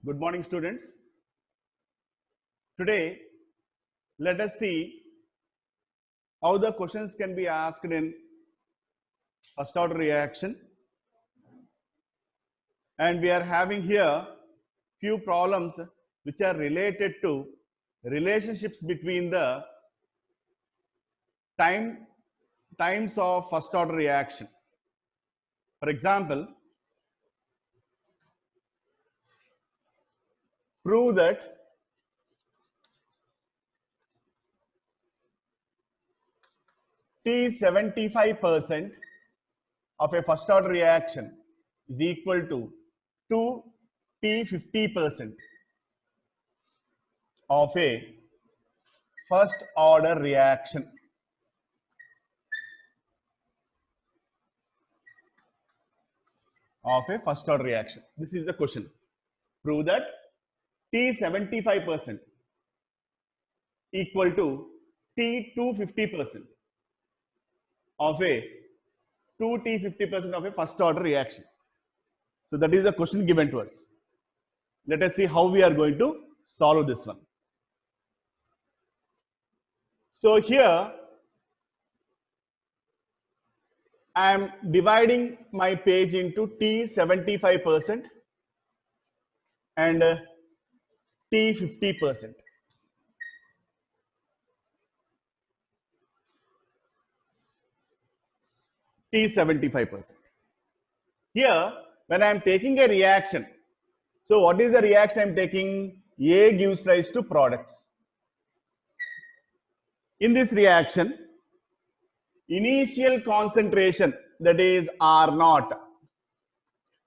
Good morning, students. Today, let us see how the questions can be asked in first order reaction. And we are having here few problems which are related to relationships between the times of first order reaction. For example, prove that T75% of a first order reaction is equal to 2 T50% of a first order reaction. Of a first order reaction. This is the question. Prove that T75% equal to T250% of a 2T50% of a first order reaction. So that is the question given to us. Let us see how we are going to solve this one. So here I am dividing my page into T75% and T50%. T75%. Here, when I am taking a reaction, so what is the reaction I am taking? A gives rise to products. In this reaction, initial concentration, that is R naught,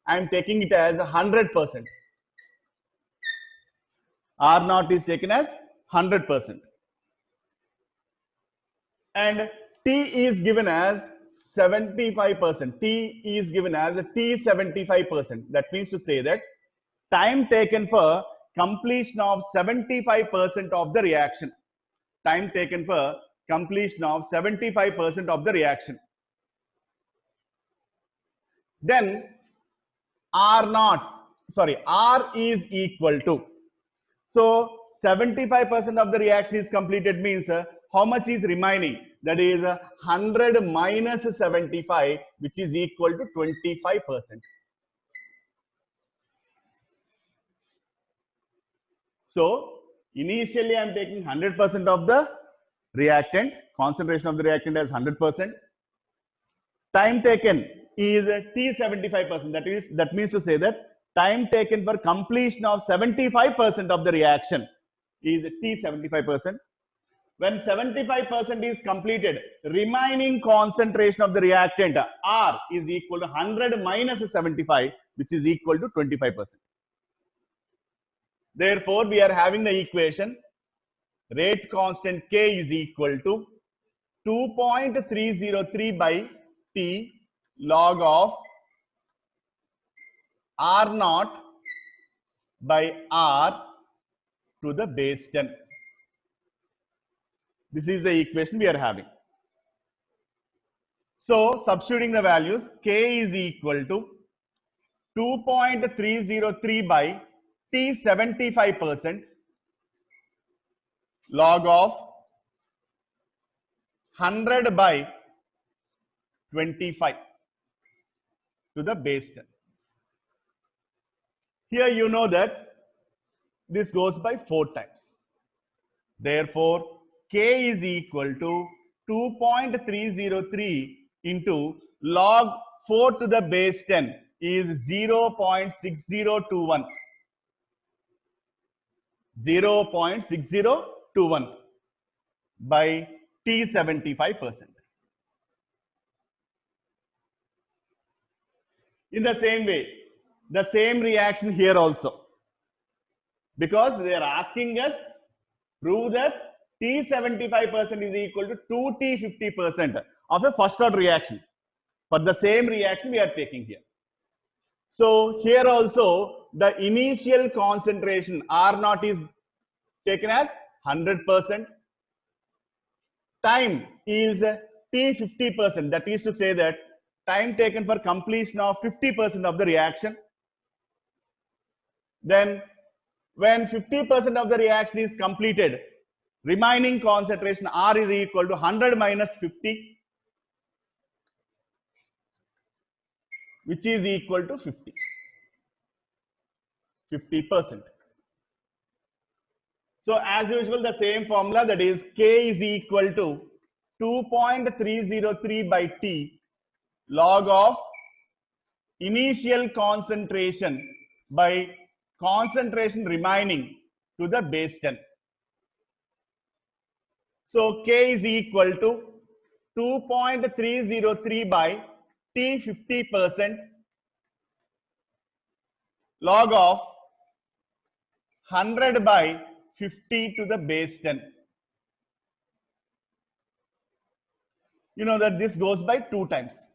I am taking it as 100%. R naught is taken as 100%. And T is given as 75%. T is given as T75%. That means to say that time taken for completion of 75% of the reaction. Time taken for completion of 75% of the reaction. Then R is equal to. So 75% of the reaction is completed means how much is remaining? That is 100 minus 75, which is equal to 25%. So initially I am taking 100% of the reactant, concentration of the reactant as 100%. Time taken is T75%. That means to say that time taken for completion of 75% of the reaction is T75%. When 75% is completed, remaining concentration of the reactant R is equal to 100 minus 75, which is equal to 25%. Therefore, we are having the equation rate constant K is equal to 2.303 by T log of R naught by R to the base 10. This is the equation we are having. So substituting the values, K is equal to 2.303 by T75% log of 100 by 25 to the base 10. Here you know that this goes by 4 times. Therefore, K is equal to 2.303 into log 4 to the base 10 is 0.6021. 0.6021 by T75%. In the same way, the same reaction here also, because they are asking us prove that T75% is equal to 2T50% of a first order reaction. For the same reaction we are taking here. So here also the initial concentration R naught is taken as 100%. Time is T50%. That is to say that time taken for completion of 50% of the reaction. Then when 50% of the reaction is completed, remaining concentration R is equal to 100 minus 50, which is equal to 50%. So as usual, the same formula, that is K is equal to 2.303 by T log of initial concentration by concentration remaining to the base 10. So K is equal to 2.303 by T 50% log of 100 by 50 to the base 10. You know that this goes by 2 times.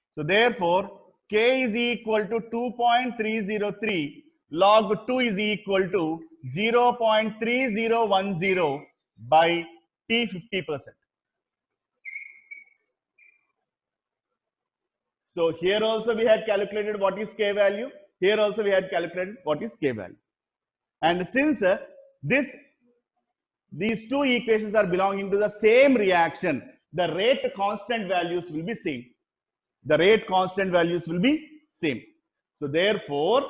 So therefore, K is equal to 2.303 log 2 is equal to 0.3010 by T 50%. So here also we had calculated what is K value. Here also we had calculated what is K value. And since these two equations are belonging to the same reaction, the rate constant values will be same. The rate constant values will be same. So therefore,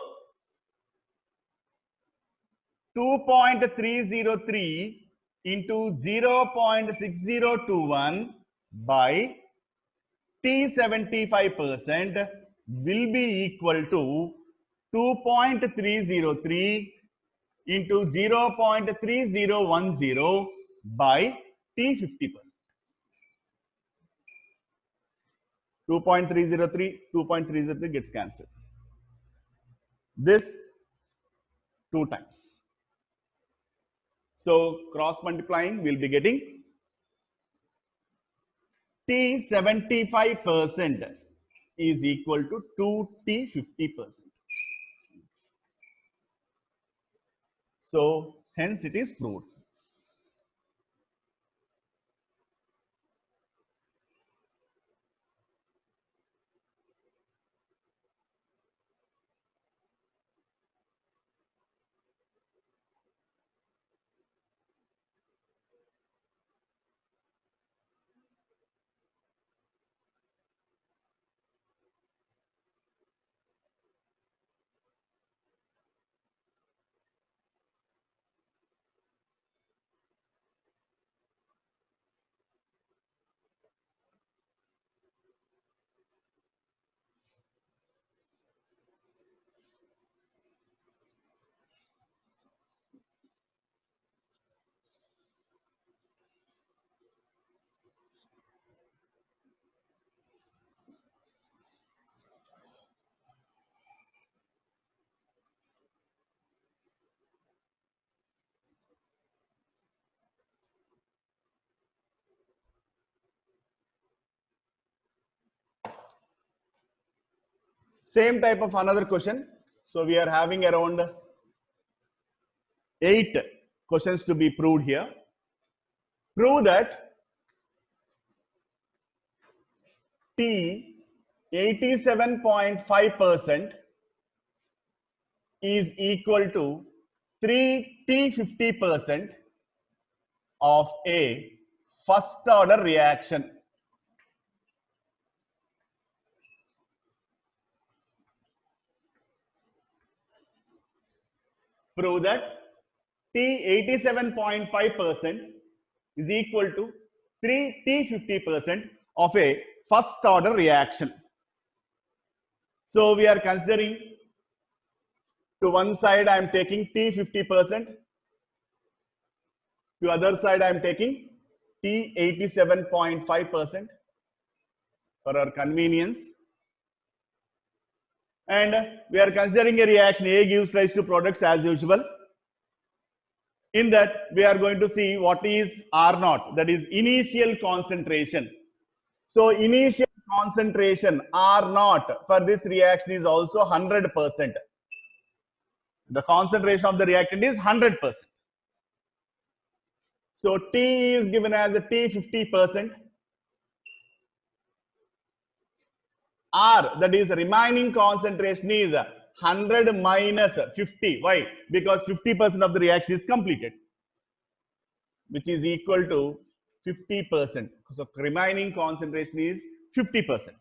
2.303 into 0.6021 by T 75% will be equal to 2.303 into 0.3010 by T 50%. 2.303 gets cancelled. This 2 times. So cross multiplying, we'll be getting T 75% is equal to 2T 50%. So hence it is proved. Same type of another question. So we are having around 8 questions to be proved here. Prove that T 87.5% is equal to 3T 50% of a first order reaction. Prove that T 87.5% is equal to 3T 50% of a first order reaction. So we are considering, to one side I am taking T 50%, to other side I am taking T 87.5% for our convenience. And we are considering a reaction A gives rise to products as usual. In that we are going to see what is R0, that is initial concentration. So initial concentration R0 for this reaction is also 100%. The concentration of the reactant is 100%. So T is given as a T 50%. R, that is remaining concentration, is 100 minus 50. Why? Because 50% of the reaction is completed, which is equal to 50%. So remaining concentration is 50%.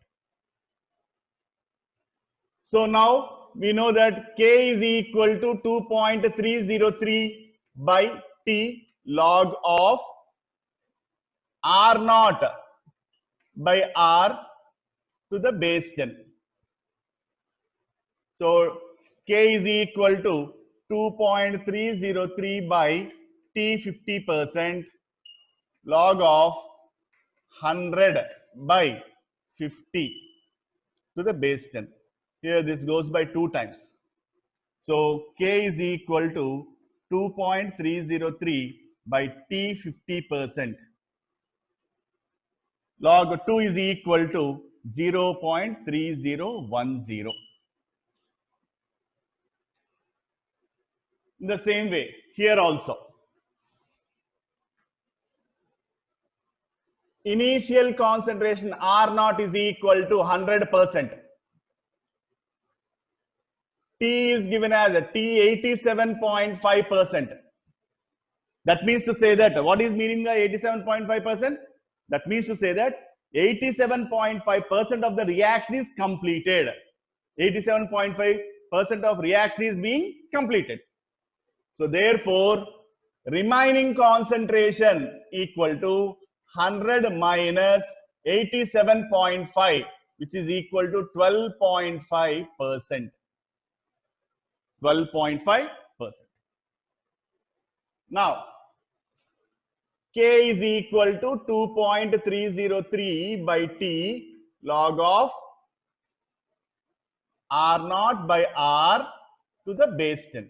So now we know that K is equal to 2.303 by T log of R naught by R to the base 10. So K is equal to 2.303 by T 50% log of 100 by 50 to the base 10. Here this goes by 2 times. So K is equal to 2.303 by T 50%. Log 2 is equal to 0.3010. In the same way, here also. Initial concentration R naught is equal to 100%. T is given as a T 87.5%. That means to say that, what is meaning by 87.5%? That means to say that 87.5% of the reaction is completed. 87.5% of reaction is being completed. So therefore, remaining concentration equal to 100 minus 87.5, which is equal to 12.5%. 12.5%. Now, K is equal to 2.303 by T log of R naught by R to the base 10.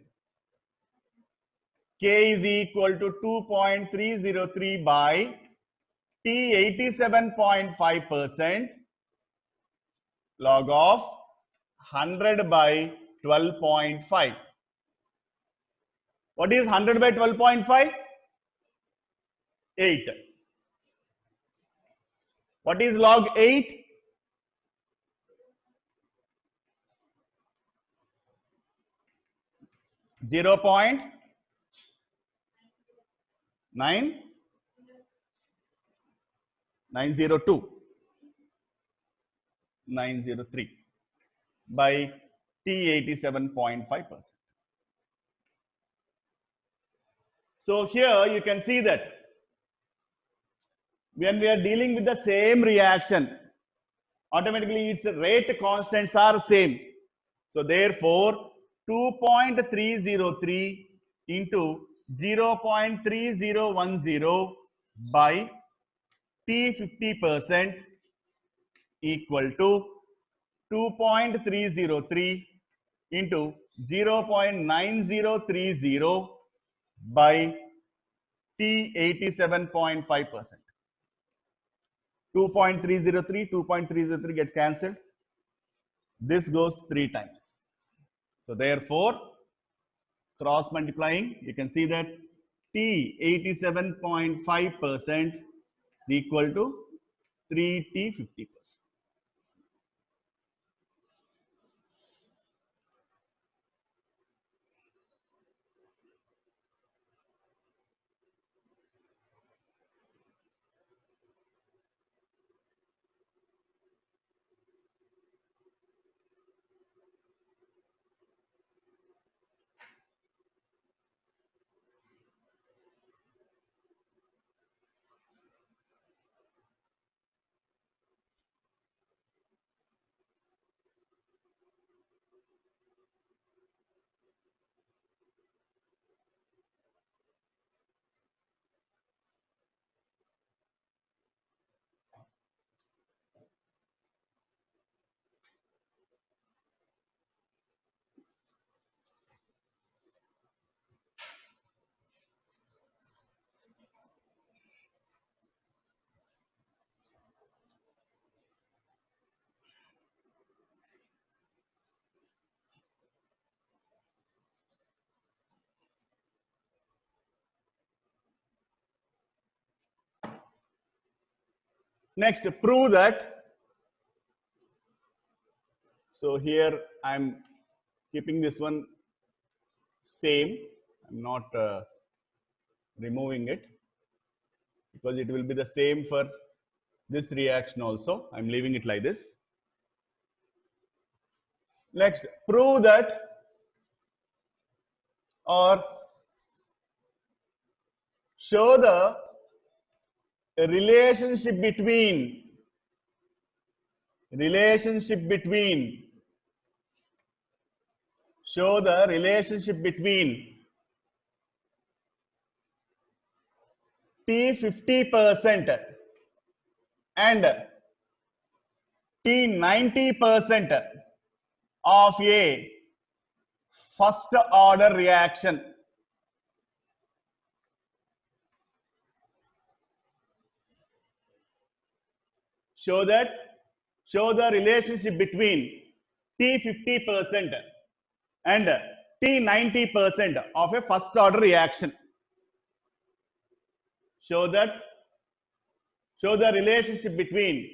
K is equal to 2.303 by T 87.5% log of 100 by 12.5. What is 100 by 12.5? 8. What is log 8? 0.902. 903 by T 87.5%. So here you can see that when we are dealing with the same reaction, automatically its rate constants are same. So therefore 2.303 into 0.3010 by T 50% equal to 2.303 into 0.9030 by T 87.5%. 2.303, 2.303 get cancelled. This goes 3 times. So therefore, cross multiplying, you can see that T 87.5% is equal to 3T 50%. Next, prove that. So here I'm keeping this one same. I'm not removing it because it will be the same for this reaction also. I'm leaving it like this. Next, prove that or show the relationship between show the relationship between T 50% and T 90% of a first order reaction. Show the relationship between T 50% and T 90% of a first order reaction. Show the relationship between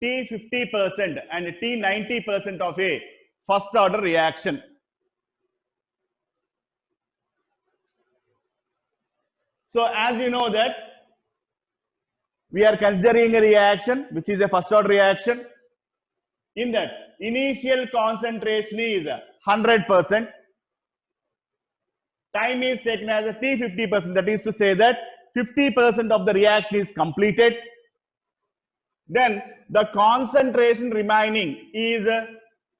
T 50% and T 90% of a first order reaction. So as you know that we are considering a reaction which is a first order reaction. In that, initial concentration is 100%. Time is taken as a T 50%. That is to say that 50% of the reaction is completed. Then the concentration remaining is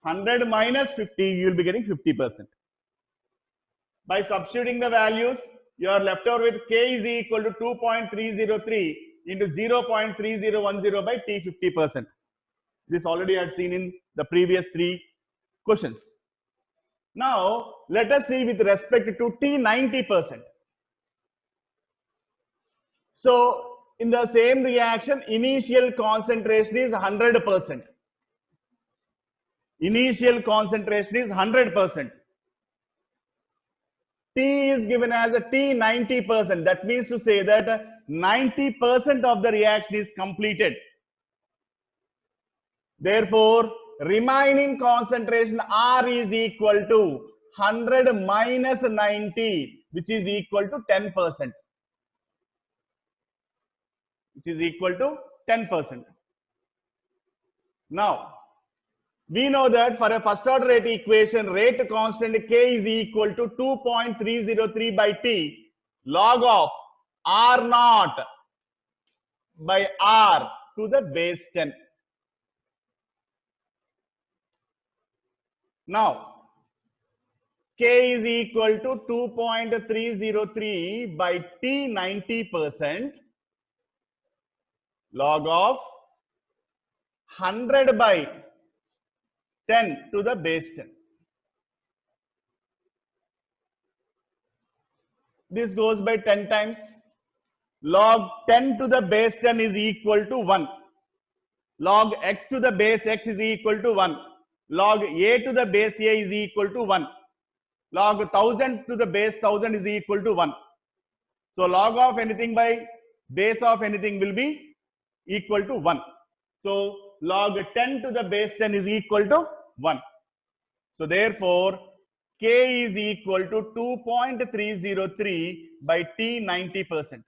100 minus 50. You will be getting 50%. By substituting the values, you are left over with K is equal to 2.303 into 0.3010 by T 50%. This already I had seen in the previous 3 questions. Now, let us see with respect to T 90%. So, in the same reaction, initial concentration is 100%. Initial concentration is 100%. T is given as a T 90%. That means to say that 90% of the reaction is completed. Therefore, remaining concentration R is equal to 100 minus 90, which is equal to 10%. Which is equal to 10%. Now, we know that for a first order rate equation, rate constant K is equal to 2.303 by T log of R naught by R to the base 10. Now, K is equal to 2.303 by T 90% log of 100 by 10 to the base 10. This goes by 10 times. Log 10 to the base 10 is equal to 1. Log x to the base x is equal to 1. Log a to the base a is equal to 1. Log 1000 to the base 1000 is equal to 1. So log of anything by base of anything will be equal to 1. So log 10 to the base 10 is equal to 1. So therefore, K is equal to 2.303 by T 90%.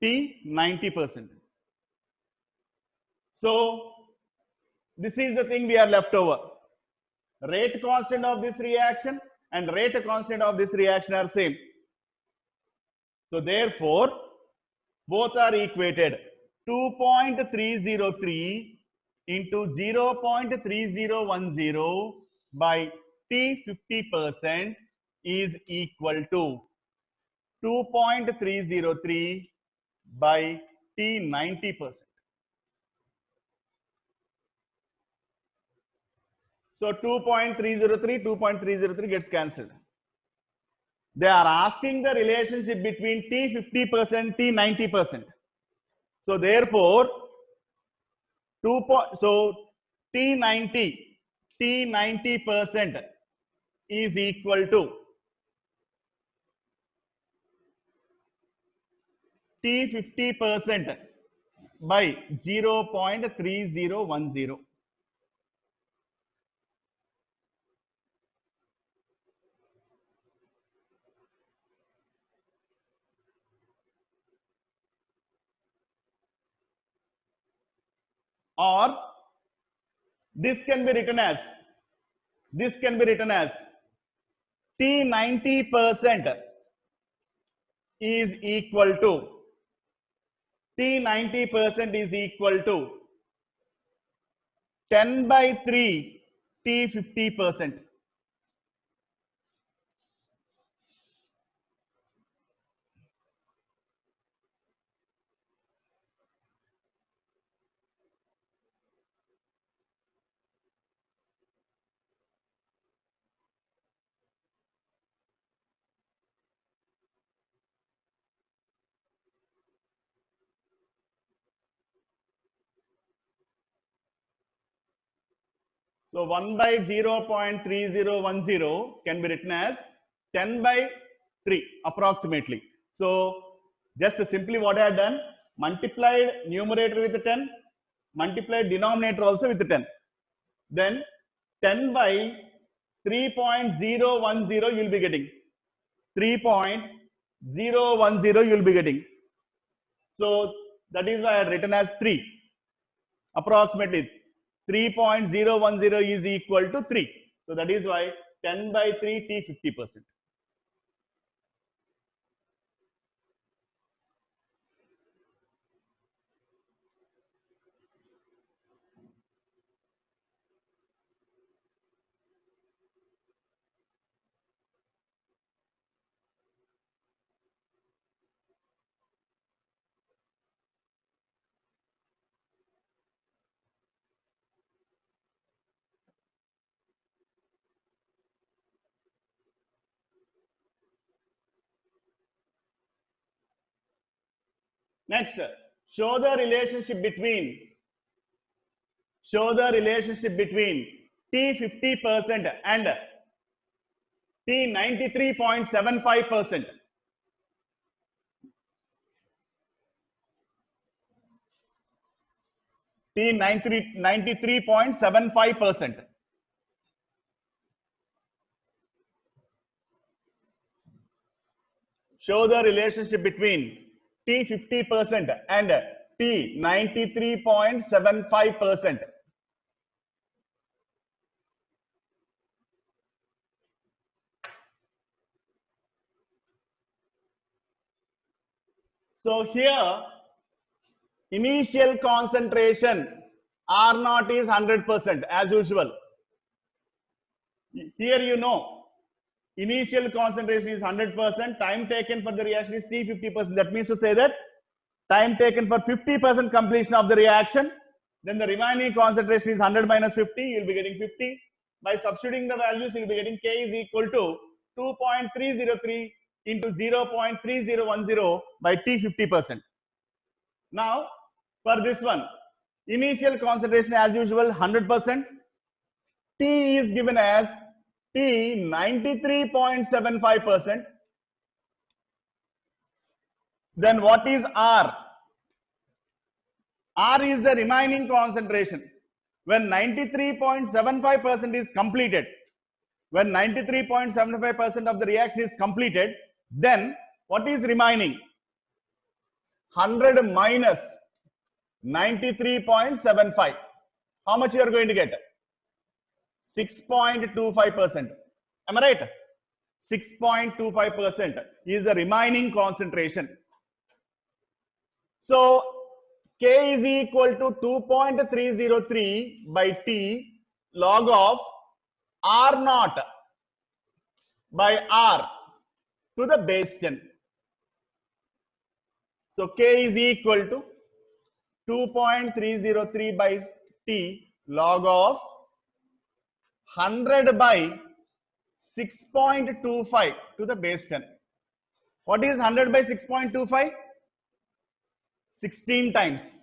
T 90%. So this is the thing we are left over. Rate constant of this reaction and rate constant of this reaction are same. So therefore, both are equated. 2.303 into 0.3010 by T 50% is equal to 2.303 by T 90%. So 2.303 gets cancelled. They are asking the relationship between T 50%, T 90%. So therefore, T 90% is equal to T 50% by 0.3010. or this can be written as T 90% is equal to T 90% is equal to 10 by 3 T 50%. So 1 by 0.3010 can be written as 10 by 3 approximately. So just simply what I have done, multiplied numerator with 10, multiplied denominator also with 10. Then 10 by 3.010 you will be getting. 3.010 you will be getting. So that is why I have written as 3. Approximately 3.010 is equal to 3. So that is why 10 by 3 T 50%. Next, show the relationship between T 50% and T 93.75%. T 93.75%. Show the relationship between T 50% and T 93.75%. So here, initial concentration R naught is 100% as usual. Here you know, initial concentration is 100%, time taken for the reaction is T 50%. That means to say that time taken for 50% completion of the reaction, then the remaining concentration is 100 minus 50, you will be getting 50. By substituting the values, you will be getting K is equal to 2.303 into 0.3010 by T 50%. Now, for this one, initial concentration as usual 100%. T is given as T 93.75%. Then what is R? R is the remaining concentration. When 93.75% is completed, when 93.75% of the reaction is completed, then what is remaining? 100 minus 93.75. How much you are going to get? 6.25%. Am I right? 6.25% is the remaining concentration. So K is equal to 2.303 by T log of R naught by R to the base 10. So K is equal to 2.303 by T log of 100 by 6.25 to the base 10. What is 100 by 6.25? 16 times.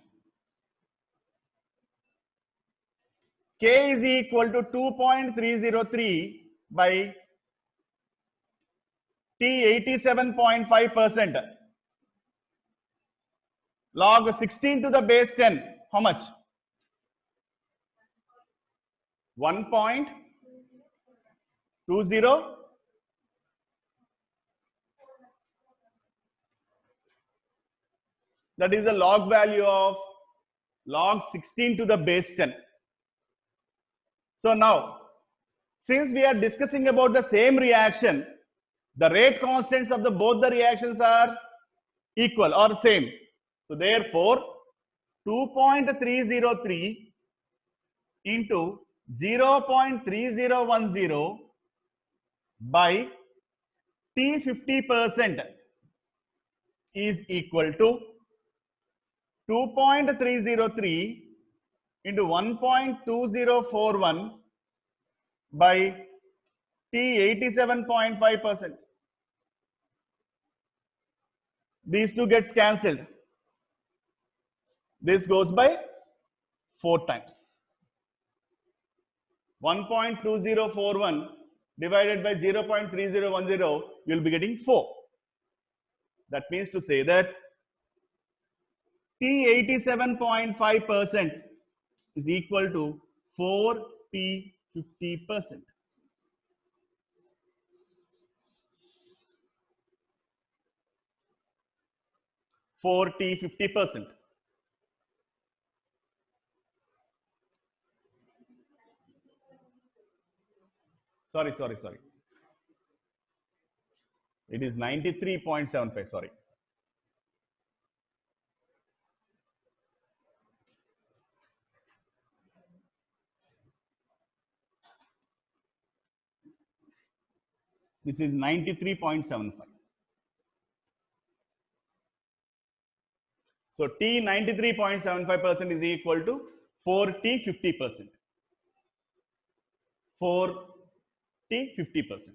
K is equal to 2.303 by T 87.5%. Log 16 to the base 10. How much? 1.20. That is the log value of log 16 to the base 10. So now, since we are discussing about the same reaction, the rate constants of the both the reactions are equal or same. So therefore, 2.303 into 0.3010 by T 50% is equal to 2.303 into 1.2041 by T 87.5%. These two gets cancelled. This goes by 4 times. 1.2041 divided by 0.3010, you will be getting 4. That means to say that T 87.5% is equal to 4 T 50%. For T 50%. Sorry. It is 93.75, sorry. This is 93.75. So T 93.75% is equal to 4 T 50%. 4 T 50%.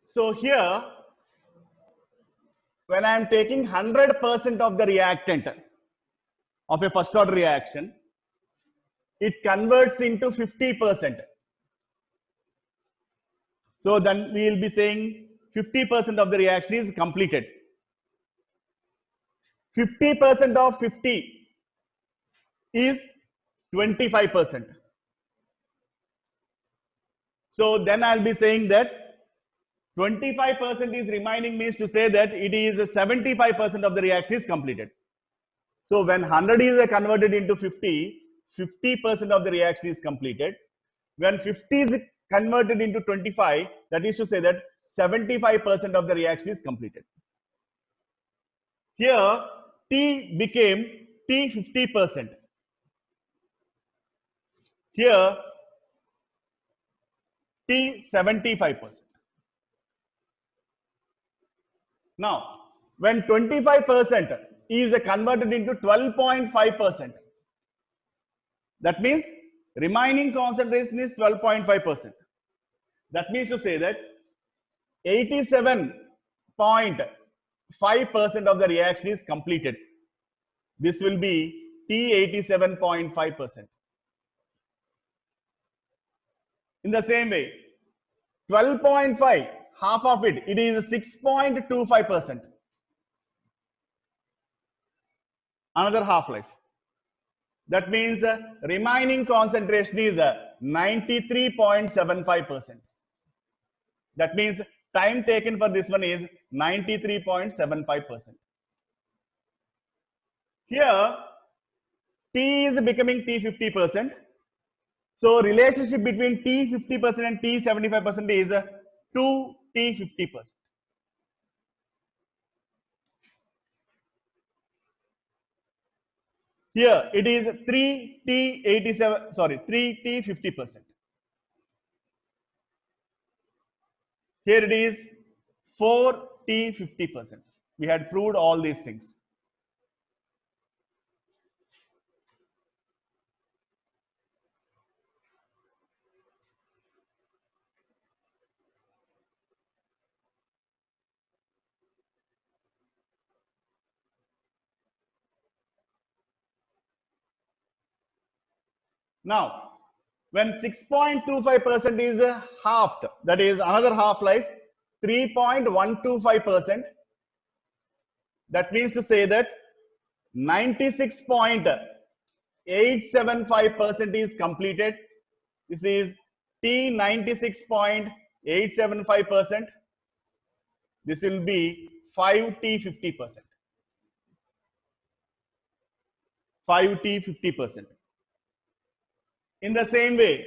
So here, when I am taking 100% of the reactant of a first order reaction, it converts into 50%. So then we will be saying 50% of the reaction is completed. 50% of 50 is 25%. So then I'll be saying that 25% is remaining, means to say that it is 75% of the reaction is completed. So when 100 is converted into 50, 50% of the reaction is completed. When 50 is converted into 25, that is to say that 75% of the reaction is completed. Here T became T 50%. Here T 75%. Now, when 25% is converted into 12.5%, that means remaining concentration is 12.5%. That means to say that 87.5% of the reaction is completed. This will be T 87.5%. In the same way, 12.5, half of it, it is 6.25%. Another half-life. That means remaining concentration is 93.75%. That means time taken for this one is 93.75%. Here, T is becoming T 50%. So relationship between T 50% and T 75% is 2 T 50%. Here it is 3 T 87, sorry, 3 T 50%. Here it is 4 T 50%. We had proved all these things. Now, when 6.25% is halved, that is another half-life, 3.125%. That means to say that 96.875% is completed. This is T 96.875%. This will be 5T 50%. 5T 50%. In the same way,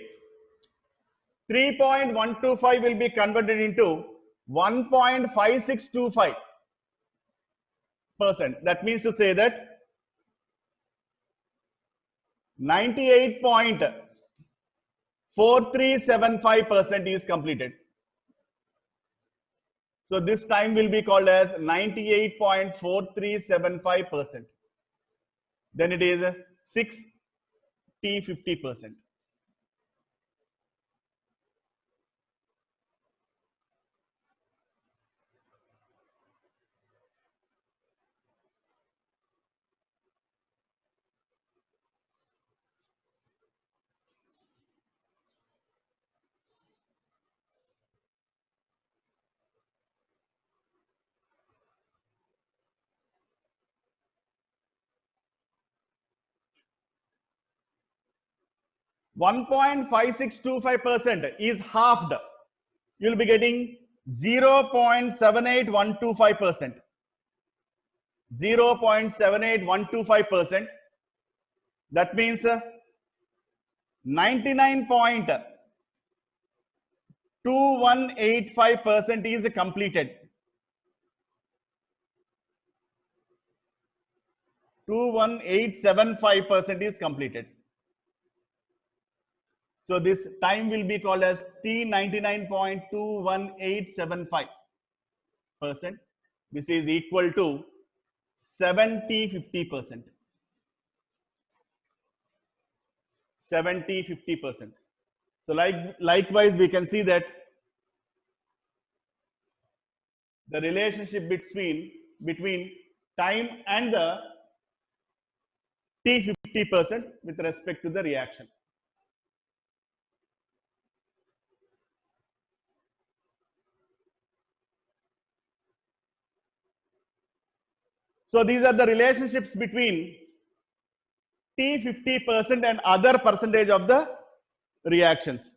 3.125 will be converted into 1.5625%. That means to say that 98.4375% is completed. So this time will be called as 98.4375%. Then it is 6T 50%. One 1.5625% is halved. You will be getting 0.78125%. 0.78125%. That means 99.2185% is completed. 21875% is completed. So this time will be called as T 99.21875%. This is equal to 7T 50%. 7T 50%. So likewise, we can see that the relationship between time and the T 50% with respect to the reaction. So these are the relationships between T 50% and other percentage of the reactions.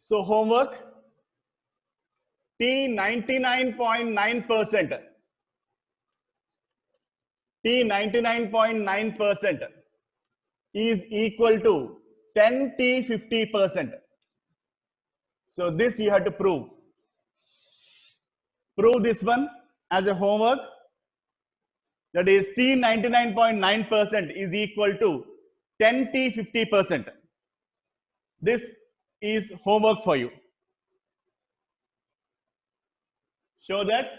So homework, T 99.9%. T 99.9% is equal to 10T 50%. So this you have to prove. Prove this one as a homework. That is T 99.9% is equal to 10T 50%. This is homework for you. Show that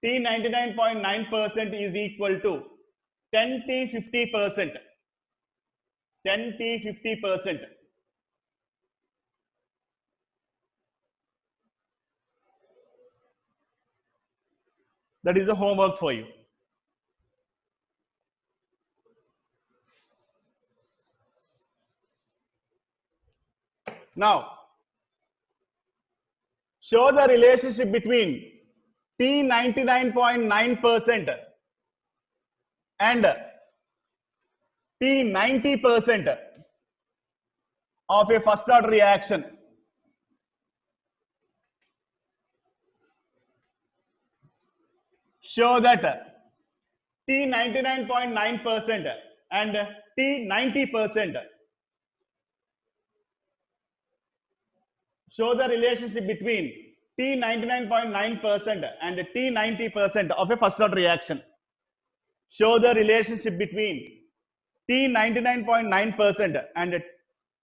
T 99.9% is equal to 10T 50%. 10T 50%. That is the homework for you. Now, show the relationship between T 99.9% and T 90% of a first order reaction. Show that T 99.9% and T 90%. Show the relationship between T 99.9% and T 90% of a first order reaction. Show the relationship between T 99.9% and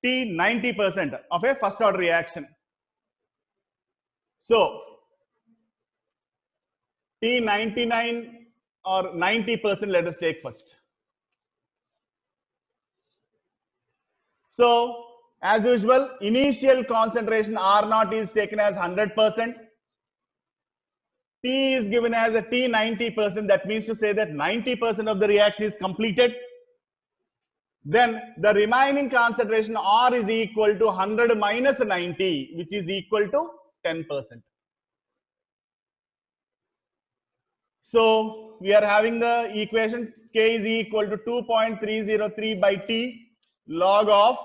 T 90% of a first order reaction. So, T 99 or 90% let us take first. So, as usual, initial concentration R naught is taken as 100%. T is given as a T 90%. That means to say that 90% of the reaction is completed. Then the remaining concentration R is equal to 100 minus 90, which is equal to 10%. So we are having the equation K is equal to 2.303 by T log of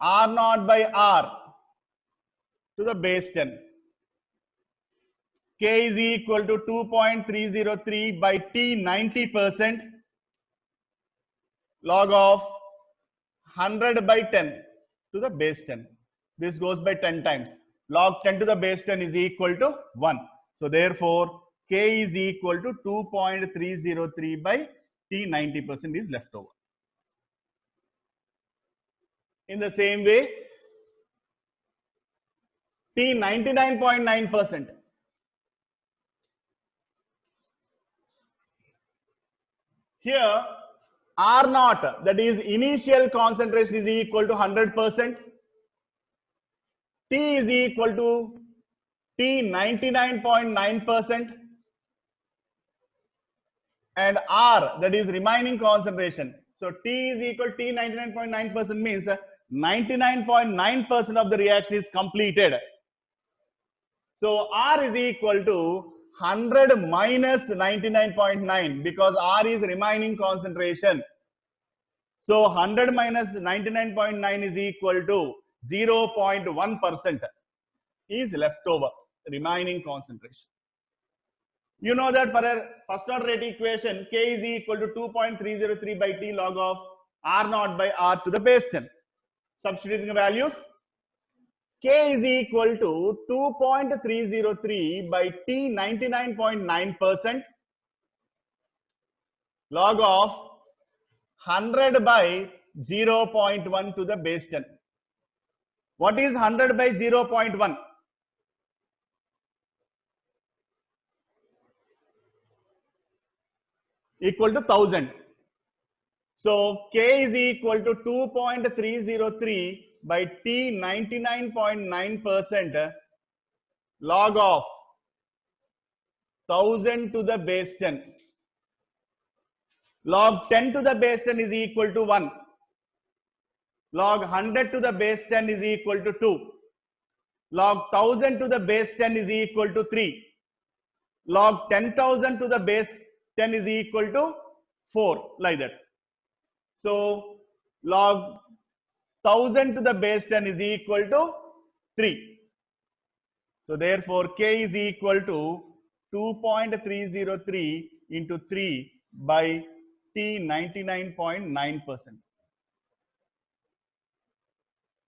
R naught by R to the base 10. K is equal to 2.303 by T 90% log of 100 by 10 to the base 10. This goes by 10 times. Log 10 to the base 10 is equal to 1. So therefore, K is equal to 2.303 by T 90% is left over. In the same way, T 99.9%. Here, R naught, that is initial concentration, is equal to 100%. T is equal to T 99.9%. And R, that is remaining concentration. So T is equal to T 99.9% means 99.9% of the reaction is completed. So R is equal to 100 minus 99.9 because R is remaining concentration. So 100 minus 99.9 is equal to 0.1% is left over, remaining concentration. You know that for a first order rate equation, K is equal to 2.303 by T log of R naught by R to the base 10. Substituting the values, K is equal to 2.303 by T 99.9% log of 100 by 0.1 to the base 10. What is 100 by 0.1? Equal to 1000. So K is equal to 2.303 by T 99.9% log of 1000 to the base 10. Log 10 to the base 10 is equal to 1. Log 100 to the base 10 is equal to 2. Log 1000 to the base 10 is equal to 3. Log 10,000 to the base 10 is equal to 4, like that. So log 1000 to the base 10 is equal to 3. So therefore K is equal to 2.303 into 3 by T 99.9%.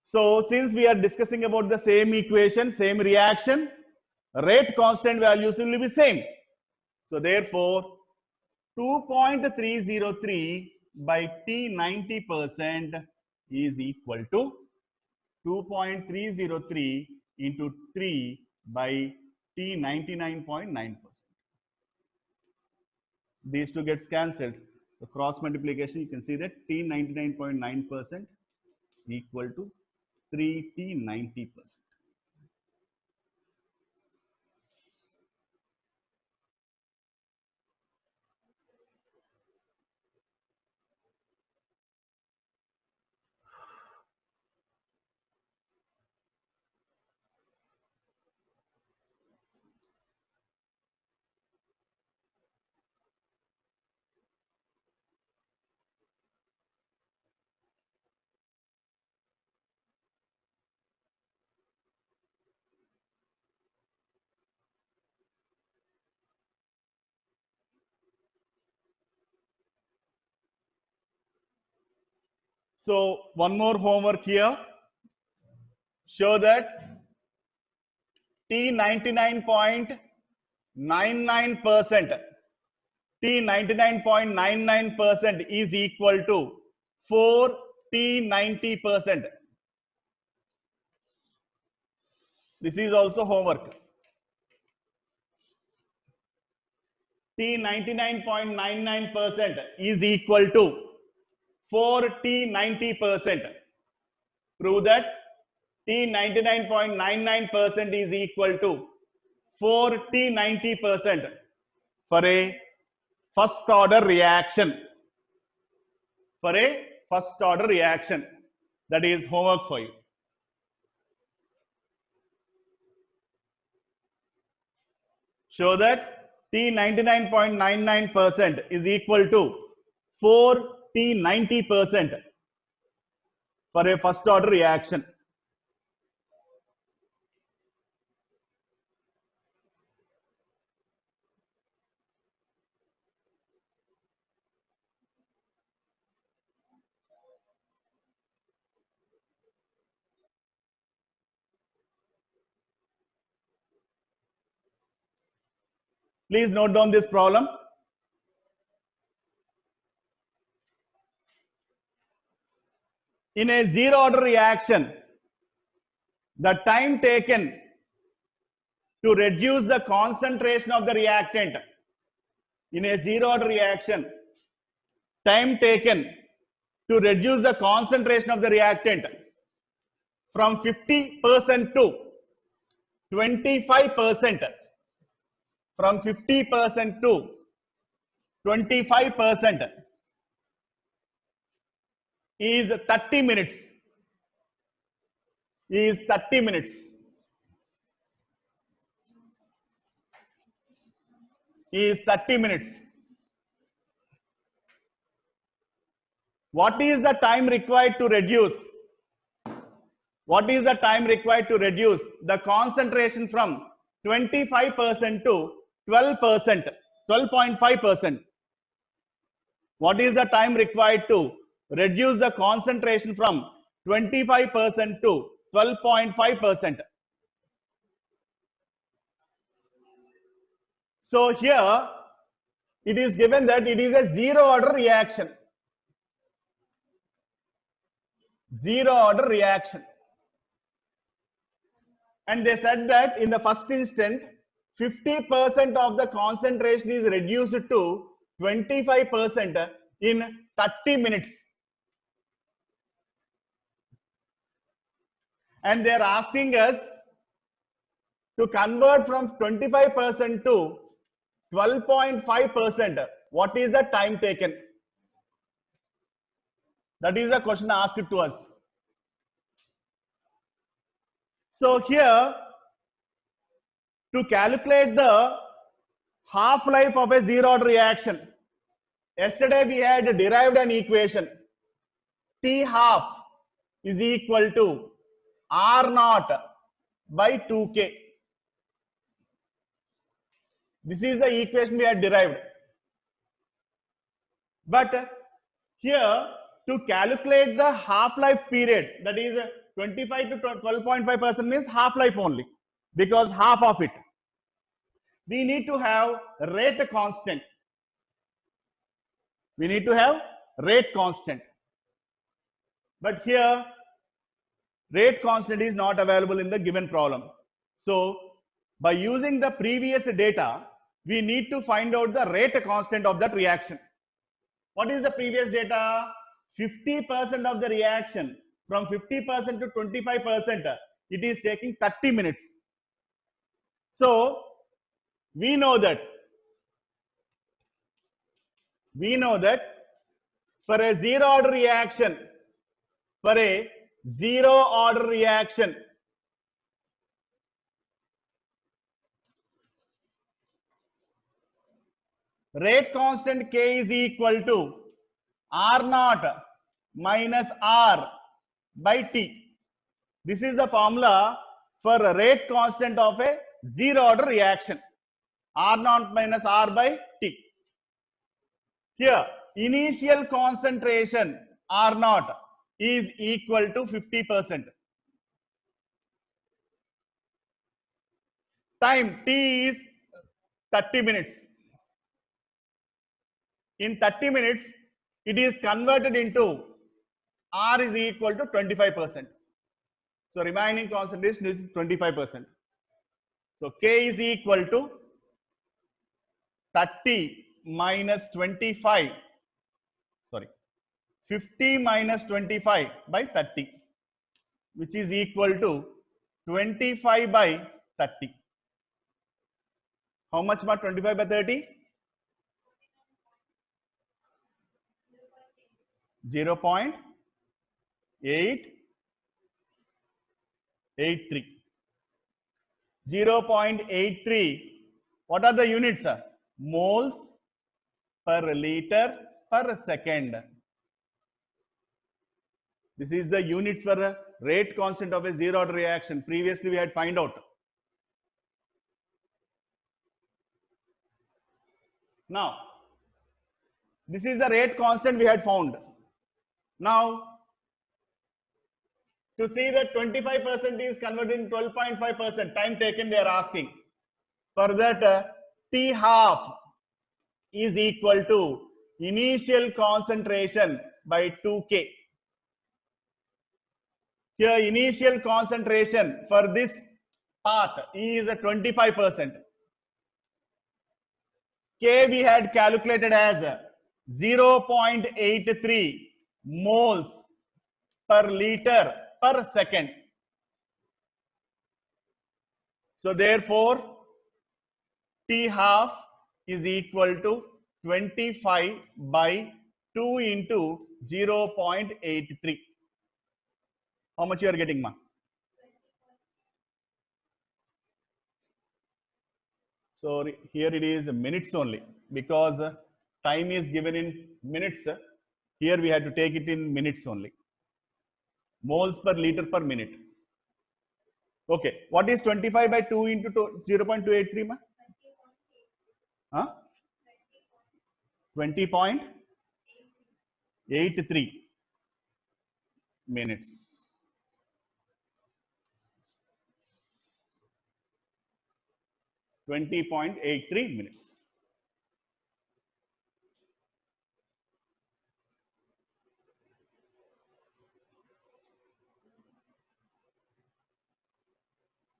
So since we are discussing about the same equation, same reaction, rate constant values will be same. So therefore 2.303 by T 90% is equal to 2.303 into 3 by T 99.9%. These two gets cancelled. So cross multiplication, you can see that T 99.9% equal to 3T 90%. So one more homework here. Show that T 99.99%, T 99.99% is equal to 4 T 90%. This is also homework. T 99.99% is equal to 4 T 90%. Prove that T 99.99% is equal to 4 T 90% for a first order reaction. For a first order reaction. That is homework for you. Show that T 99.99% is equal to 4 T 90% for a first order reaction. Please note down this problem. In a zero order reaction, the time taken to reduce the concentration of the reactant, in a zero order reaction, time taken to reduce the concentration of the reactant from 50% to 25%, from 50% to 25% is 30 minutes. Is 30 minutes. Is 30 minutes. What is the time required to reduce? What is the time required to reduce the concentration from 25% to 12%, 12.5%? What is the time required to reduce the concentration from 25% to 12.5%? So here it is given that it is a zero order reaction. Zero order reaction. And they said that in the first instant, 50% of the concentration is reduced to 25% in 30 minutes. And they are asking us to convert from 25% to 12.5%. What is the time taken? That is the question asked to us. So here, to calculate the half-life of a zero order reaction, yesterday we had derived an equation. T half is equal to R naught by 2K. This is the equation we had derived. But here, to calculate the half-life period, that is 25 to 12.5% is half-life only, because half of it. We need to have rate constant. We need to have rate constant. But here, rate constant is not available in the given problem. So, by using the previous data, we need to find out the rate constant of that reaction. What is the previous data? 50% of the reaction, from 50% to 25%, it is taking 30 minutes. So, we know that for a zero order reaction, rate constant K is equal to R naught minus R by T. This is the formula for a rate constant of a zero order reaction. R naught minus R by T. Here, initial concentration R naught is equal to 50%. Time T is 30 minutes. In 30 minutes, it is converted into R is equal to 25%. So remaining concentration is 25%. So K is equal to 30 minus 25. Sorry, 50 minus 25 by 30, which is equal to 25 by 30. How much more 25 by 30? 0.883. 0.83. What are the units? Moles per liter per second. This is the units for a rate constant of a zero order reaction. Previously we had find out. Now, this is the rate constant we had found. Now, to see that 25% is converted in 12.5%, time taken they are asking. For that, T half is equal to initial concentration by 2K. Here, initial concentration for this part is 25%. K we had calculated as 0.83 moles per liter per second. So therefore, T half is equal to 25 by 2 into 0.83. How much you are getting, ma? So here it is minutes only, because time is given in minutes. Here we had to take it in minutes only. Moles per liter per minute. Okay, what is 25 by 2 into 0.283, ma? Huh? 20.83 minutes. $20.83.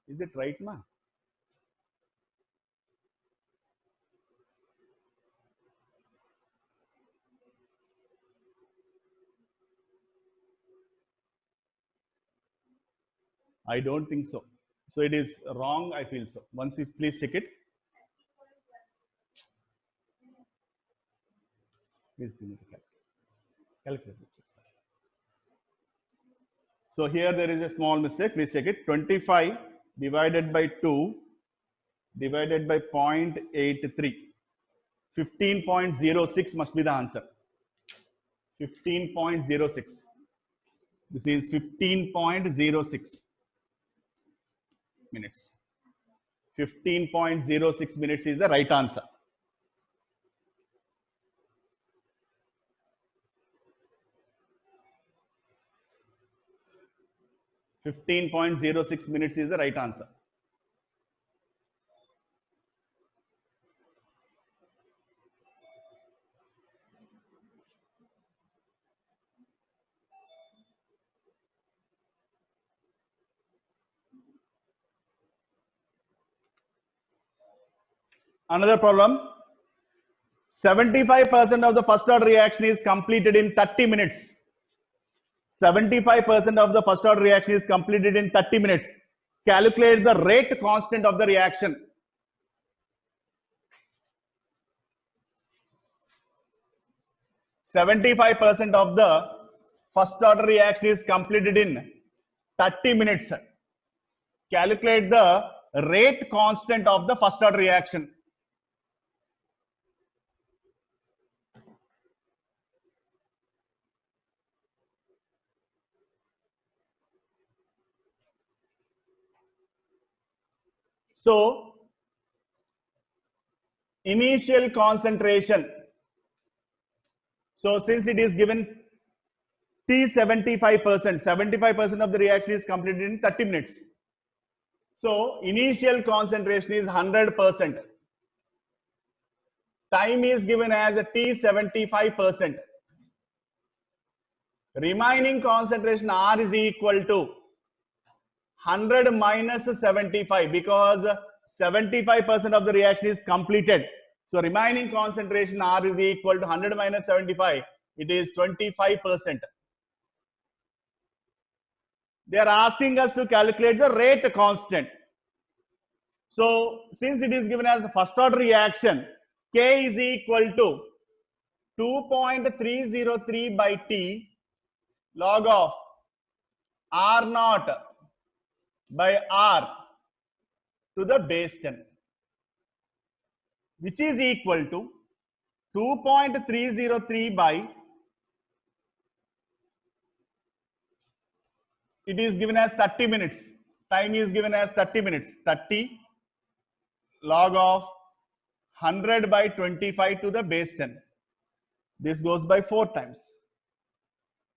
Is it right, ma? I don't think so. So it is wrong, I feel so. Once you please check it. Please give me the calculator. So here there is a small mistake. Please check it. 25 divided by 2 divided by 0.83. 15.06 must be the answer. 15.06. This is 15.06 minutes. 15.06 minutes is the right answer. .06 is the right answer. Another problem. 75% of the first order reaction is completed in 30 minutes. 75% of the first order reaction is completed in 30 minutes. Calculate the rate constant of the reaction. %75 of the first order reaction is completed in 30 minutes. Calculate the rate constant of the first order reaction. So, initial concentration. So, since it is given T 75%, 75% of the reaction is completed in 30 minutes. So, initial concentration is 100%. Time is given as a T 75%. Remaining concentration R is equal to 100 minus 75 because 75% of the reaction is completed. So remaining concentration R is equal to 100 minus 75. It is 25%. They are asking us to calculate the rate constant. So since it is given as a first order reaction, K is equal to 2.303 by T log of R naught by R to the base 10, which is equal to 2.303 by, it is given as 30 minutes. Time is given as 30 minutes. 30 log of 100 by 25 to the base 10. This goes by 4 times.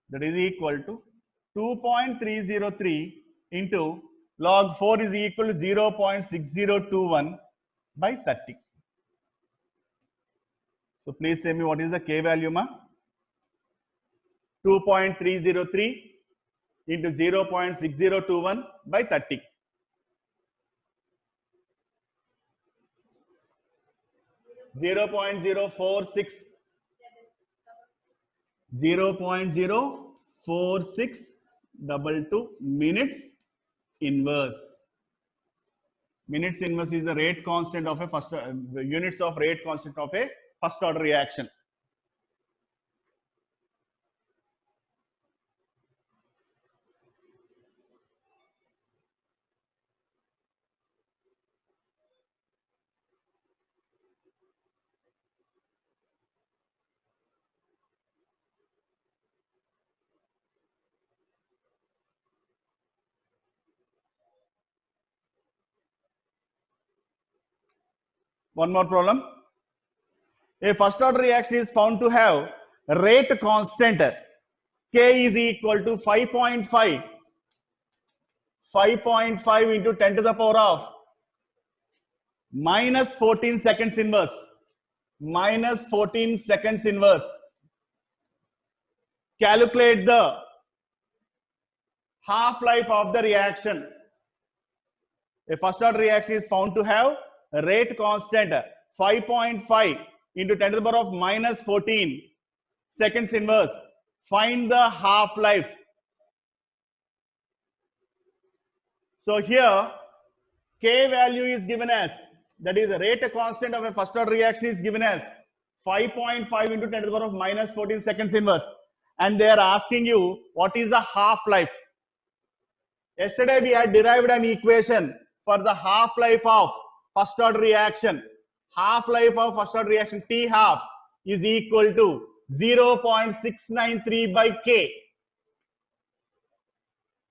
That is equal to 2.303 into log 4 is equal to 0.6021 by 30. So please say me what is the K value, ma? 2.303 into 0.6021 by 30. .046 0.04622 minutes inverse. Minutes inverse is the rate constant of a first units of rate constant of a first order reaction. One more problem. A first order reaction is found to have rate constant K is equal to 5.5. 5.5 into 10 to the power of minus 14 seconds inverse. Minus 14 seconds inverse. Calculate the half-life of the reaction. A first order reaction is found to have a rate constant 5.5 into 10 to the power of minus 14 seconds inverse. Find the half-life. So here K value is given as, that is the rate constant of a first order reaction is given as 5.5 into 10 to the power of minus 14 seconds inverse. And they are asking you what is the half-life. Yesterday we had derived an equation for the half-life of first order reaction. Half-life of first order reaction T half is equal to 0.693 by K.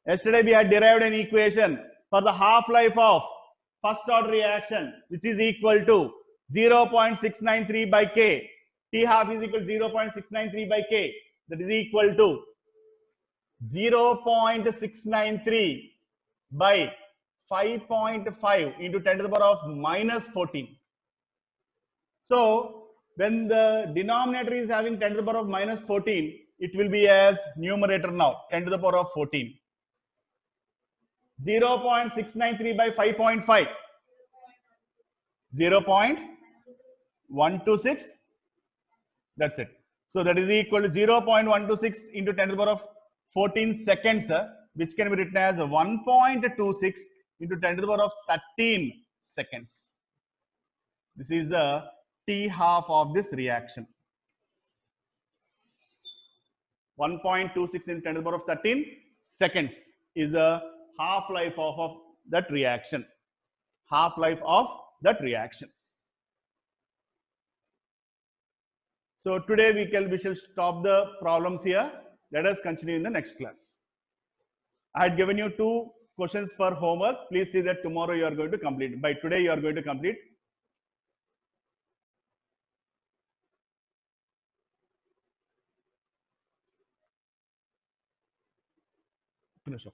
Yesterday we had derived an equation for the half-life of first order reaction which is equal to 0.693 by K. T half is equal to 0.693 by K. That is equal to 0.693 by 5.5 into 10 to the power of minus 14. So when the denominator is having 10 to the power of minus 14, it will be as numerator now, 10 to the power of 14. 0.693 by 5.5. 0.693 126. That's it. So that is equal to 0.126 into 10 to the power of 14 seconds, which can be written as 1.26 into 10 to the power of 13 seconds. This is the T half of this reaction. 1.26 into 10 to the power of 13 seconds is the half-life of that reaction. Half-life of that reaction. So today we shall stop the problems here. Let us continue in the next class. I had given you 2 questions for homework. Please see that tomorrow you are going to complete. By today you are going to complete. Finish up.